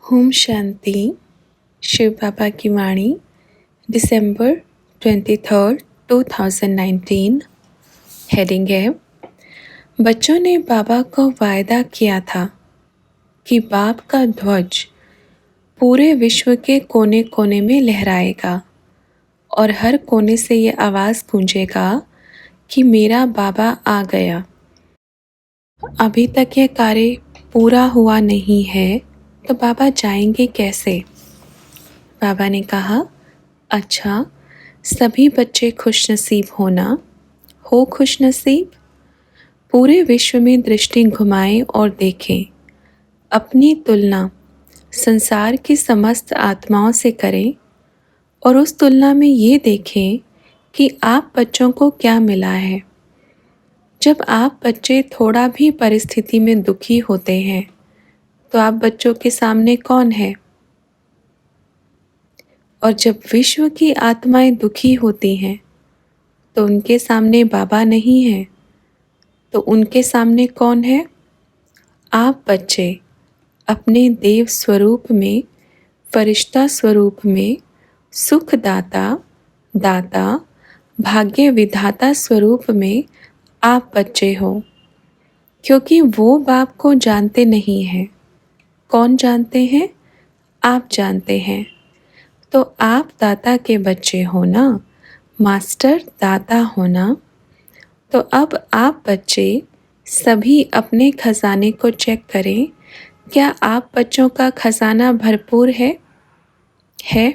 ओम शांति। शिव बाबा की वाणी दिसंबर 23, 2019। हेडिंग है, बच्चों ने बाबा को वायदा किया था कि बाप का ध्वज पूरे विश्व के कोने कोने में लहराएगा और हर कोने से ये आवाज़ गूंजेगा कि मेरा बाबा आ गया। अभी तक यह कार्य पूरा हुआ नहीं है तो बाबा जाएंगे कैसे? बाबा ने कहा, अच्छा, सभी बच्चे खुशनसीब हो खुशनसीब। पूरे विश्व में दृष्टि घुमाएं और देखें, अपनी तुलना संसार की समस्त आत्माओं से करें और उस तुलना में ये देखें कि आप बच्चों को क्या मिला है। जब आप बच्चे थोड़ा भी परिस्थिति में दुखी होते हैं तो आप बच्चों के सामने कौन है? और जब विश्व की आत्माएं दुखी होती हैं तो उनके सामने बाबा नहीं है, तो उनके सामने कौन है? आप बच्चे अपने देव स्वरूप में, फरिश्ता स्वरूप में, सुखदाता, दाता, भाग्य विधाता स्वरूप में आप बच्चे हो। क्योंकि वो बाप को जानते नहीं हैं। कौन जानते हैं? आप जानते हैं। तो आप दाता के बच्चे हो ना, मास्टर दाता हो ना। तो अब आप बच्चे सभी अपने खजाने को चेक करें, क्या आप बच्चों का खजाना भरपूर है?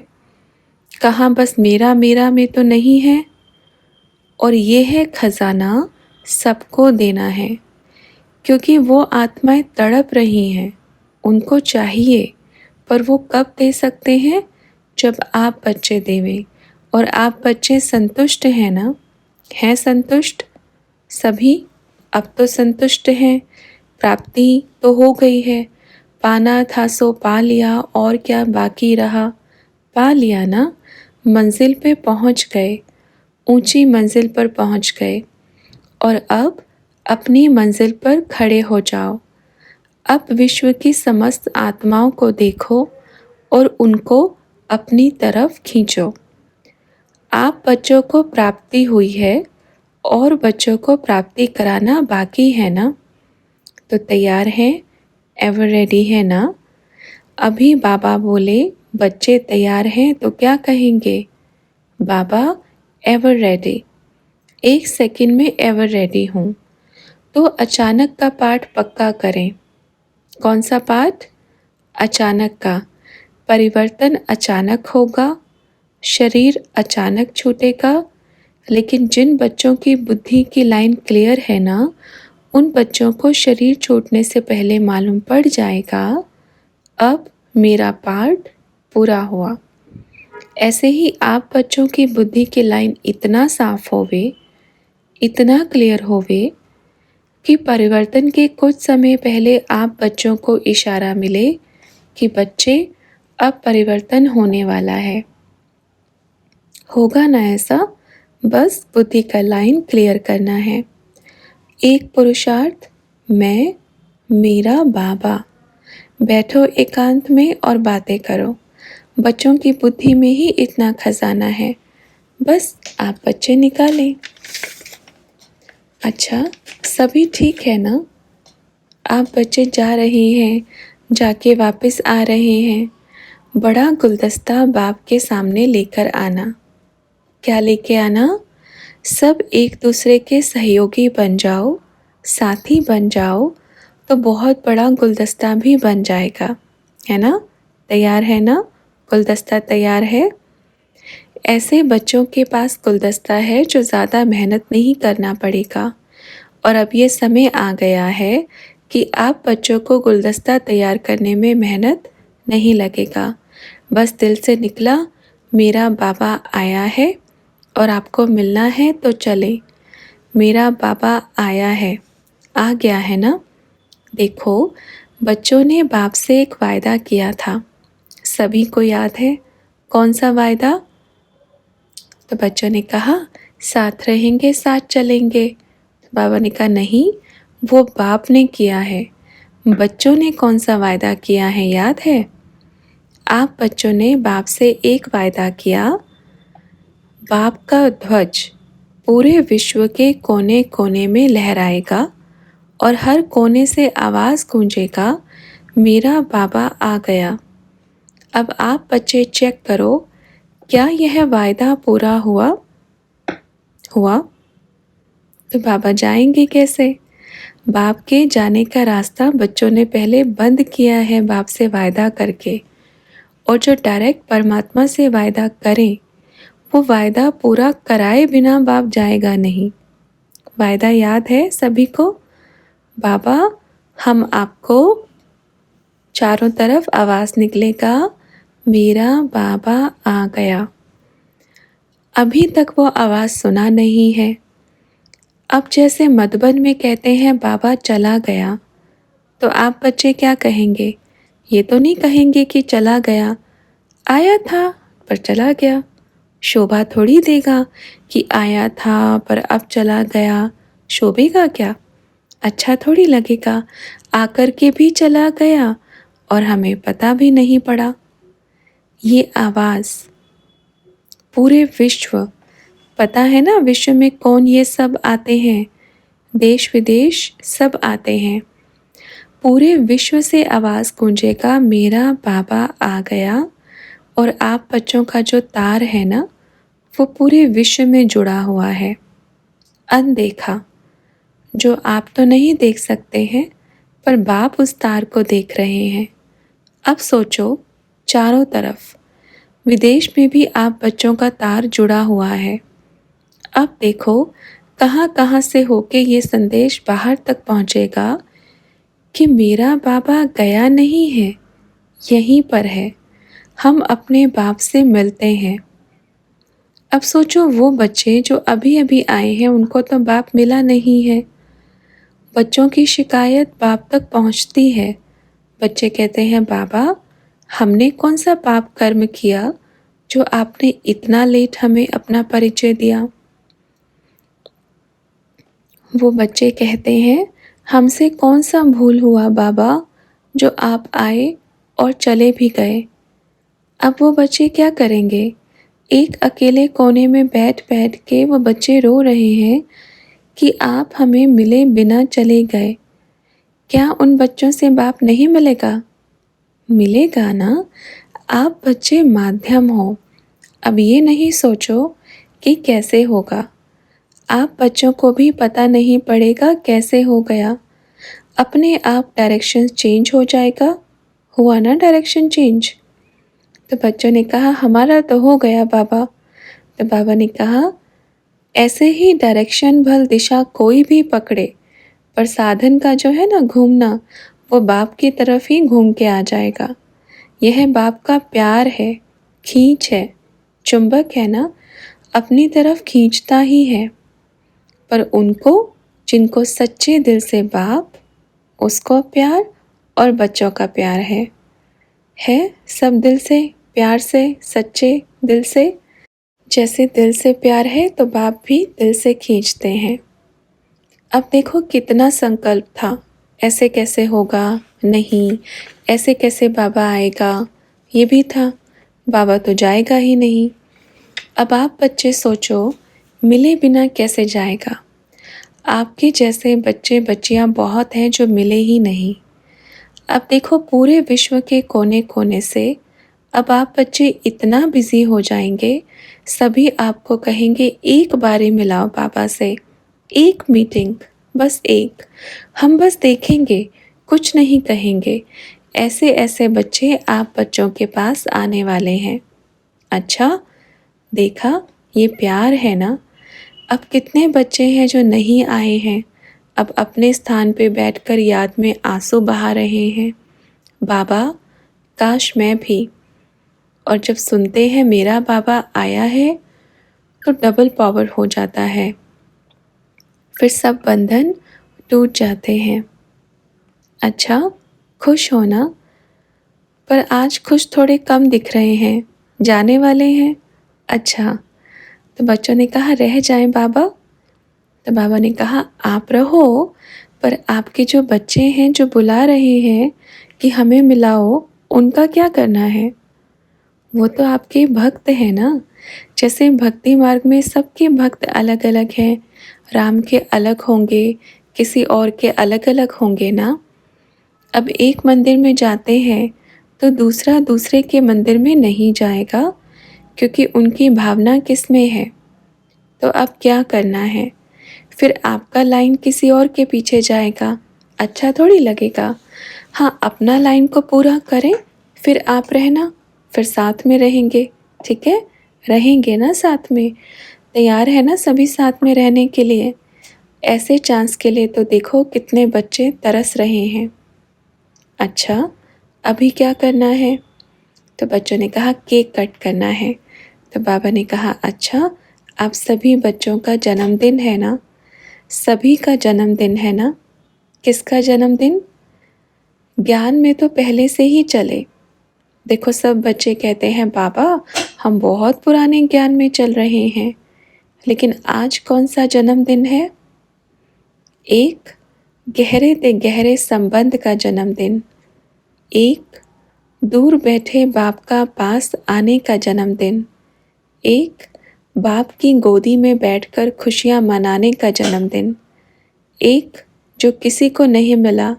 कहाँ बस मेरा मेरा में तो नहीं है। और ये है खजाना सबको देना है, क्योंकि वो आत्माएं तड़प रही हैं, उनको चाहिए, पर वो कब दे सकते हैं? जब आप बच्चे देवें। और आप बच्चे संतुष्ट हैं ना? हैं संतुष्ट? सभी अब तो संतुष्ट हैं, प्राप्ति तो हो गई है। पाना था सो पा लिया, और क्या बाकी रहा? पा लिया ना, मंजिल पे पहुंच गए, ऊंची मंजिल पर पहुंच गए। और अब अपनी मंजिल पर खड़े हो जाओ। अब विश्व की समस्त आत्माओं को देखो और उनको अपनी तरफ खींचो। आप बच्चों को प्राप्ति हुई है और बच्चों को प्राप्ति कराना बाकी है ना? तो तैयार हैं? एवर रेडी है ना? अभी बाबा बोले बच्चे तैयार हैं तो क्या कहेंगे? बाबा एवर रेडी। 1 सेकंड में एवर रेडी हूँ। तो अचानक का पाठ पक्का करें। कौन सा पाठ? अचानक का। परिवर्तन अचानक होगा, शरीर अचानक छूटेगा, लेकिन जिन बच्चों की बुद्धि की लाइन क्लियर है ना, उन बच्चों को शरीर छूटने से पहले मालूम पड़ जाएगा, अब मेरा पार्ट पूरा हुआ। ऐसे ही आप बच्चों की बुद्धि की लाइन इतना साफ होवे, इतना क्लियर होवे कि परिवर्तन के कुछ समय पहले आप बच्चों को इशारा मिले कि बच्चे अब परिवर्तन होने वाला है। होगा ना ऐसा? बस बुद्धि का लाइन क्लियर करना है। एक पुरुषार्थ, मैं, मेरा बाबा। बैठो एकांत में और बातें करो। बच्चों की बुद्धि में ही इतना खजाना है, बस आप बच्चे निकालें। अच्छा, सभी ठीक है ना? आप बच्चे जा रहे हैं, जाके वापस आ रहे हैं। बड़ा गुलदस्ता बाप के सामने लेकर आना। क्या लेके आना? सब एक दूसरे के सहयोगी बन जाओ, साथी बन जाओ, तो बहुत बड़ा गुलदस्ता भी बन जाएगा, है ना? तैयार है ना? गुलदस्ता तैयार है? ऐसे बच्चों के पास गुलदस्ता है जो ज़्यादा मेहनत नहीं करना पड़ेगा। और अब ये समय आ गया है कि आप बच्चों को गुलदस्ता तैयार करने में मेहनत नहीं लगेगा। बस दिल से निकला, मेरा बाबा आया है और आपको मिलना है तो चले। मेरा बाबा आया है, आ गया है ना? देखो, बच्चों ने बाप से एक वायदा किया था, सभी को याद है। कौन सा वायदा? तो बच्चों ने कहा, साथ रहेंगे, साथ चलेंगे। तो बाबा ने कहा, नहीं, वो बाप ने किया है। बच्चों ने कौन सा वायदा किया है, याद है? आप बच्चों ने बाप से एक वायदा किया, बाप का ध्वज पूरे विश्व के कोने कोने में लहराएगा और हर कोने से आवाज़ गूंजेगा, मेरा बाबा आ गया। अब आप बच्चे चेक करो, क्या यह वायदा पूरा हुआ? तो बाबा जाएंगे कैसे? बाप के जाने का रास्ता बच्चों ने पहले बंद किया है बाप से वायदा करके। और जो डायरेक्ट परमात्मा से वायदा करें, वो वायदा पूरा कराए बिना बाप जाएगा नहीं। वायदा याद है सभी को? बाबा, हम आपको, चारों तरफ आवाज़ निकलेगा, मेरा बाबा आ गया। अभी तक वो आवाज़ सुना नहीं है। अब जैसे मधुबन में कहते हैं बाबा चला गया, तो आप बच्चे क्या कहेंगे? ये तो नहीं कहेंगे कि चला गया, आया था पर चला गया। शोभा थोड़ी देगा कि आया था पर अब चला गया। शोभेगा क्या? अच्छा थोड़ी लगेगा, आकर के भी चला गया और हमें पता भी नहीं पड़ा। ये आवाज़ पूरे विश्व, पता है ना विश्व में कौन ये सब आते हैं? देश विदेश सब आते हैं। पूरे विश्व से आवाज़ गूंजेगा, मेरा बाबा आ गया। और आप बच्चों का जो तार है ना, वो पूरे विश्व में जुड़ा हुआ है, अनदेखा, जो आप तो नहीं देख सकते हैं, पर बाप उस तार को देख रहे हैं। अब सोचो, चारों तरफ विदेश में भी आप बच्चों का तार जुड़ा हुआ है। अब देखो कहाँ कहाँ से होके ये संदेश बाहर तक पहुँचेगा कि मेरा बाबा गया नहीं है, यहीं पर है। हम अपने बाप से मिलते हैं। अब सोचो वो बच्चे जो अभी अभी आए हैं, उनको तो बाप मिला नहीं है। बच्चों की शिकायत बाप तक पहुंचती है। बच्चे कहते हैं, बाबा हमने कौन सा पाप कर्म किया जो आपने इतना लेट हमें अपना परिचय दिया? वो बच्चे कहते हैं, हमसे कौन सा भूल हुआ बाबा जो आप आए और चले भी गए? अब वो बच्चे क्या करेंगे? एक अकेले कोने में बैठ बैठ के वो बच्चे रो रहे हैं कि आप हमें मिले बिना चले गए। क्या उन बच्चों से बाप नहीं मिलेगा? मिलेगा ना। आप बच्चे माध्यम हो। अब ये नहीं सोचो कि कैसे होगा। आप बच्चों को भी पता नहीं पड़ेगा कैसे हो गया। अपने आप डायरेक्शन चेंज हो जाएगा। हुआ ना डायरेक्शन चेंज? तो बच्चों ने कहा, हमारा तो हो गया बाबा। तो बाबा ने कहा, ऐसे ही डायरेक्शन भल दिशा कोई भी पकड़े, पर साधन का जो है ना घूमना, वो बाप की तरफ ही घूम के आ जाएगा। यह बाप का प्यार है, खींच है, चुंबक है ना, अपनी तरफ खींचता ही है। पर उनको जिनको सच्चे दिल से बाप, उसको प्यार और बच्चों का प्यार है सब दिल से, प्यार से, सच्चे दिल से। जैसे दिल से प्यार है तो बाप भी दिल से खींचते हैं। अब देखो कितना संकल्प था, ऐसे कैसे होगा, नहीं ऐसे कैसे बाबा आएगा, ये भी था, बाबा तो जाएगा ही नहीं। अब आप बच्चे सोचो, मिले बिना कैसे जाएगा? आपके जैसे बच्चे बच्चियां बहुत हैं जो मिले ही नहीं। अब देखो पूरे विश्व के कोने कोने से अब आप बच्चे इतना बिजी हो जाएंगे, सभी आपको कहेंगे एक बारी मिलाओ बाबा से, एक मीटिंग, बस एक, हम बस देखेंगे, कुछ नहीं कहेंगे। ऐसे ऐसे बच्चे आप बच्चों के पास आने वाले हैं। अच्छा, देखा ये प्यार है ना। अब कितने बच्चे हैं जो नहीं आए हैं, अब अपने स्थान पे बैठकर याद में आंसू बहा रहे हैं, बाबा काश मैं भी। और जब सुनते हैं मेरा बाबा आया है तो डबल पावर हो जाता है, फिर सब बंधन टूट जाते हैं। अच्छा, खुश हो ना? पर आज खुश थोड़े कम दिख रहे हैं, जाने वाले हैं। अच्छा, तो बच्चों ने कहा रह जाएं बाबा। तो बाबा ने कहा आप रहो, पर आपके जो बच्चे हैं जो बुला रहे हैं कि हमें मिलाओ, उनका क्या करना है? वो तो आपके भक्त हैं ना। जैसे भक्ति मार्ग में सबके भक्त अलग अलग हैं, राम के अलग होंगे, किसी और के अलग अलग होंगे ना। अब एक मंदिर में जाते हैं तो दूसरा दूसरे के मंदिर में नहीं जाएगा, क्योंकि उनकी भावना किस में है। तो अब क्या करना है, फिर आपका लाइन किसी और के पीछे जाएगा, अच्छा थोड़ी लगेगा। हाँ, अपना लाइन को पूरा करें, फिर आप रहना, फिर साथ में रहेंगे। ठीक है, रहेंगे ना साथ में, तैयार है ना सभी साथ में रहने के लिए। ऐसे चांस के लिए तो देखो कितने बच्चे तरस रहे हैं। अच्छा, अभी क्या करना है? तो बच्चों ने कहा केक कट करना है। तो बाबा ने कहा अच्छा, आप सभी बच्चों का जन्मदिन है ना, सभी का जन्मदिन है ना। किसका जन्मदिन? ज्ञान में तो पहले से ही चले। देखो सब बच्चे कहते हैं बाबा हम बहुत पुराने ज्ञान में चल रहे हैं, लेकिन आज कौन सा जन्मदिन है? एक गहरे ते गहरे संबंध का जन्मदिन, एक दूर बैठे बाप का पास आने का जन्मदिन, एक बाप की गोदी में बैठकर खुशियां मनाने का जन्मदिन, एक जो किसी को नहीं मिला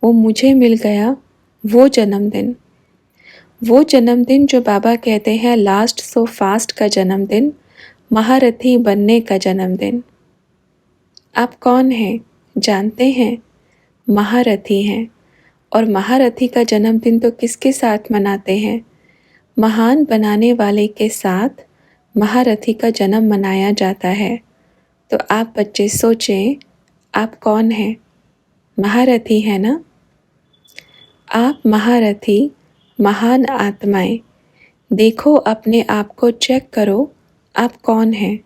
वो मुझे मिल गया वो जन्मदिन, वो जन्मदिन जो बाबा कहते हैं लास्ट सो फास्ट का जन्मदिन, महारथी बनने का जन्मदिन। आप कौन हैं जानते हैं? महारथी हैं। और महारथी का जन्मदिन तो किसके साथ मनाते हैं? महान बनाने वाले के साथ महारथी का जन्म मनाया जाता है। तो आप बच्चे सोचें, आप कौन हैं? महारथी है ना। आप महारथी, महान आत्माएं। देखो अपने आप को चेक करो, आप कौन हैं।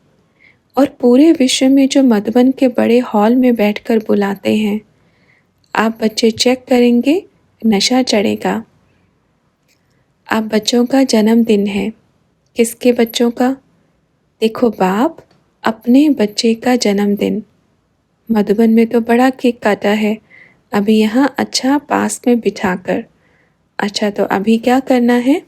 और पूरे विश्व में जो मधुबन के बड़े हॉल में बैठकर बुलाते हैं, आप बच्चे चेक करेंगे, नशा चढ़ेगा। आप बच्चों का जन्मदिन है, किसके बच्चों का? देखो बाप अपने बच्चे का जन्मदिन। मधुबन में तो बड़ा केक काटा है, अभी यहाँ अच्छा पास में बिठाकर। अच्छा, तो अभी क्या करना है?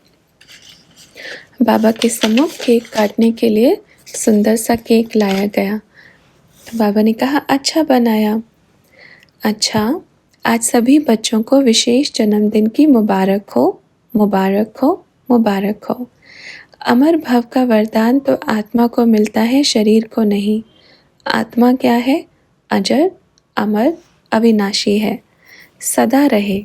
बाबा के सम्मुख केक काटने के लिए सुंदर सा केक लाया गया। तो बाबा ने कहा अच्छा बनाया। अच्छा, आज सभी बच्चों को विशेष जन्मदिन की मुबारक हो, मुबारक हो, मुबारक हो। अमर भव का वरदान तो आत्मा को मिलता है, शरीर को नहीं। आत्मा क्या है? अजर, अमर, अविनाशी है, सदा रहे।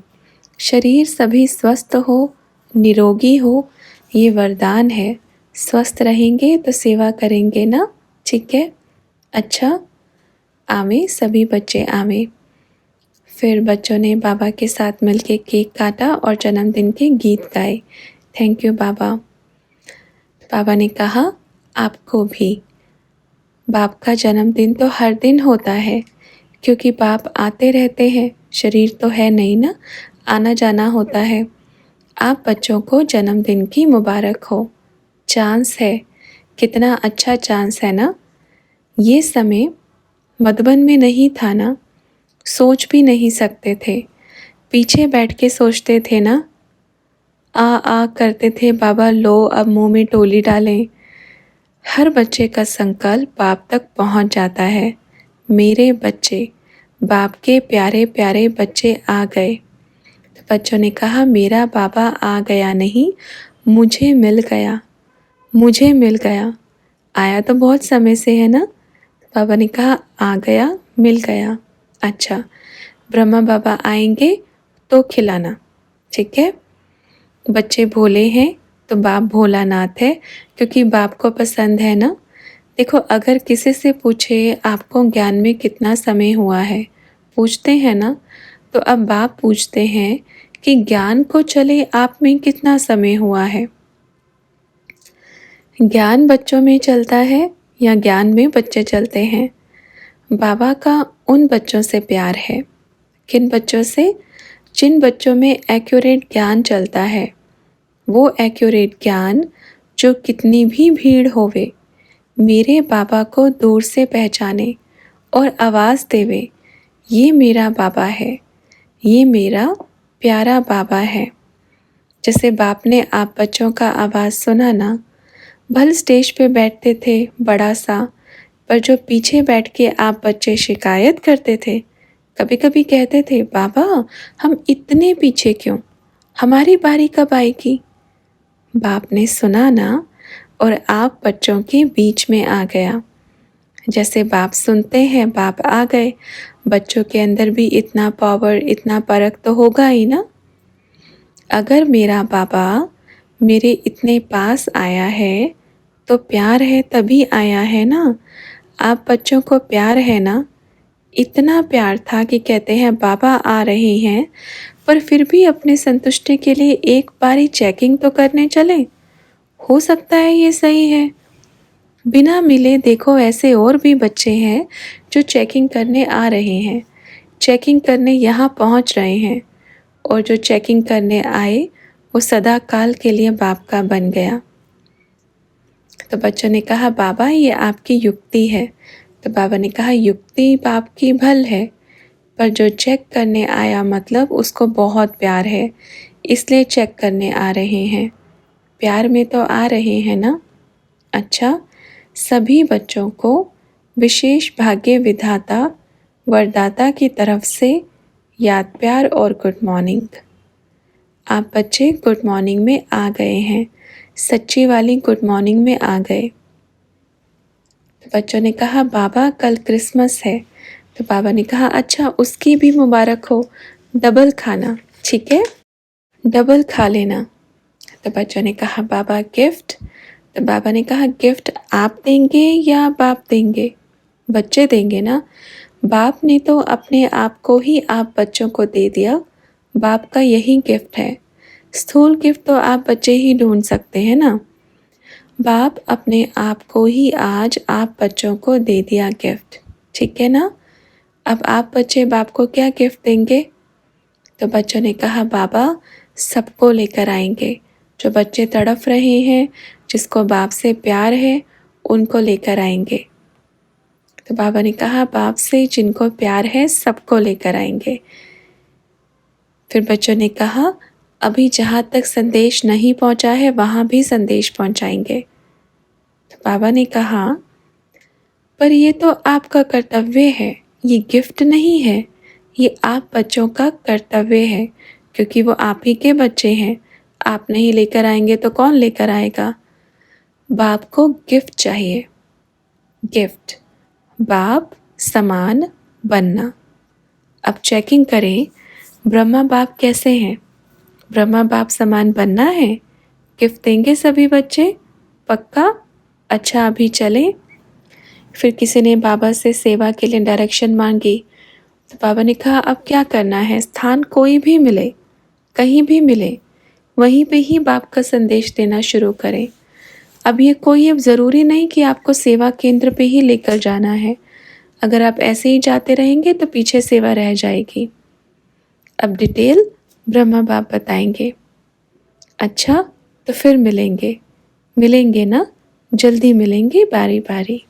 शरीर सभी स्वस्थ हो, निरोगी हो, ये वरदान है। स्वस्थ रहेंगे तो सेवा करेंगे ना। ठीक है, अच्छा आवे, सभी बच्चे आवे। फिर बच्चों ने बाबा के साथ मिलके केक काटा और जन्मदिन के गीत गाए। थैंक यू बाबा। बाबा ने कहा आपको भी। बाप का जन्मदिन तो हर दिन होता है, क्योंकि बाप आते रहते हैं, शरीर तो है नहीं ना, आना जाना होता है। आप बच्चों को जन्मदिन की मुबारक हो। चांस है, कितना अच्छा चांस है ना। ये समय मधुबन में नहीं था ना, सोच भी नहीं सकते थे। पीछे बैठ के सोचते थे ना, आ करते थे बाबा लो अब मुंह में टोली डालें। हर बच्चे का संकल्प बाप तक पहुंच जाता है। मेरे बच्चे, बाप के प्यारे प्यारे बच्चे आ गए। तो बच्चों ने कहा मेरा बाबा आ गया नहीं, मुझे मिल गया, मुझे मिल गया। आया तो बहुत समय से है ना। बाबा ने कहा आ गया, मिल गया। अच्छा, ब्रह्मा बाबा आएंगे तो खिलाना। ठीक है, बच्चे भोले हैं तो बाप भोलानाथ है, क्योंकि बाप को पसंद है ना। देखो अगर किसी से पूछे आपको ज्ञान में कितना समय हुआ है, पूछते हैं ना, तो अब बाप पूछते हैं कि ज्ञान को चले आप में कितना समय हुआ है। ज्ञान बच्चों में चलता है या ज्ञान में बच्चे चलते हैं? बाबा का उन बच्चों से प्यार है। किन बच्चों से? जिन बच्चों में एक्यूरेट ज्ञान चलता है। वो एक्यूरेट ज्ञान जो कितनी भी भीड़ होवे, मेरे बाबा को दूर से पहचाने और आवाज़ देवे, ये मेरा बाबा है, ये मेरा प्यारा बाबा है। जैसे बाप ने आप बच्चों का आवाज़ सुना ना, भले स्टेज पे बैठते थे बड़ा सा, पर जो पीछे बैठ के आप बच्चे शिकायत करते थे, कभी कभी कहते थे बाबा हम इतने पीछे क्यों, हमारी बारी कब आएगी। बाप ने सुना ना और आप बच्चों के बीच में आ गया। जैसे बाप सुनते हैं बाप आ गए। बच्चों के अंदर भी इतना पावर, इतना परख तो होगा ही ना। अगर मेरा बाबा मेरे इतने पास आया है तो प्यार है तभी आया है ना। आप बच्चों को प्यार है ना। इतना प्यार था कि कहते हैं बाबा आ रहे हैं, पर फिर भी अपने संतुष्टि के लिए एक बारी चेकिंग तो करने चले। हो सकता है ये सही है। बिना मिले देखो ऐसे और भी बच्चे हैं जो चेकिंग करने आ रहे हैं, चेकिंग करने यहाँ पहुँच रहे हैं, और जो चेकिंग करने आए वो सदा काल के लिए बाप का बन गया। तो बच्चों ने कहा बाबा ये आपकी युक्ति है। तो बाबा ने कहा युक्ति बाप की भल है, पर जो चेक करने आया मतलब उसको बहुत प्यार है, इसलिए चेक करने आ रहे हैं। प्यार में तो आ रहे हैं ना। अच्छा, सभी बच्चों को विशेष भाग्य विधाता वरदाता की तरफ से याद प्यार और गुड मॉर्निंग। आप बच्चे गुड मॉर्निंग में आ गए हैं, सच्ची वाली गुड मॉर्निंग में आ गए। तो बच्चों ने कहा बाबा कल क्रिसमस है। तो बाबा ने कहा अच्छा उसकी भी मुबारक हो, डबल खाना, ठीक है, डबल खा लेना। तो बच्चों ने कहा बाबा गिफ्ट। तो बाबा ने कहा गिफ्ट आप देंगे या बाप देंगे। बच्चे देंगे ना। बाप ने तो अपने आप को ही आप बच्चों को दे दिया, बाप का यही गिफ्ट है। स्थूल गिफ्ट तो आप बच्चे ही ढूंढ सकते हैं ना। बाप अपने आप को ही आज आप बच्चों को दे दिया गिफ्ट, ठीक है ना। अब आप बच्चे बाप को क्या गिफ्ट देंगे। तो बच्चों ने कहा बाबा सबको लेकर आएंगे, जो बच्चे तड़फ रहे हैं, जिसको बाप से प्यार है, उनको लेकर आएंगे। तो बाबा ने कहा बाप से जिनको प्यार है सबको लेकर आएंगे। फिर बच्चों ने कहा अभी जहाँ तक संदेश नहीं पहुँचा है वहाँ भी संदेश पहुँचाएंगे। तो बाबा ने कहा पर ये तो आपका कर्तव्य है, ये गिफ्ट नहीं है, ये आप बच्चों का कर्तव्य है, क्योंकि वो आप ही के बच्चे हैं। आप नहीं लेकर आएंगे तो कौन लेकर आएगा। बाप को गिफ्ट चाहिए, गिफ्ट, बाप समान बनना। अब चेकिंग करें ब्रह्मा बाप कैसे हैं। ब्रह्मा बाप समान बनना है, गिफ्ट देंगे सभी बच्चे, पक्का। अच्छा अभी चलें। फिर किसी ने बाबा से सेवा के लिए डायरेक्शन मांगी। तो बाबा ने कहा अब क्या करना है, स्थान कोई भी मिले, कहीं भी मिले, वहीं पे ही बाप का संदेश देना शुरू करें। अब ये कोई अब ज़रूरी नहीं कि आपको सेवा केंद्र पे ही लेकर जाना है। अगर आप ऐसे ही जाते रहेंगे तो पीछे सेवा रह जाएगी। अब डिटेल ब्रह्मा बाप बताएंगे। अच्छा तो फिर मिलेंगे, मिलेंगे ना, जल्दी मिलेंगे बारी बारी।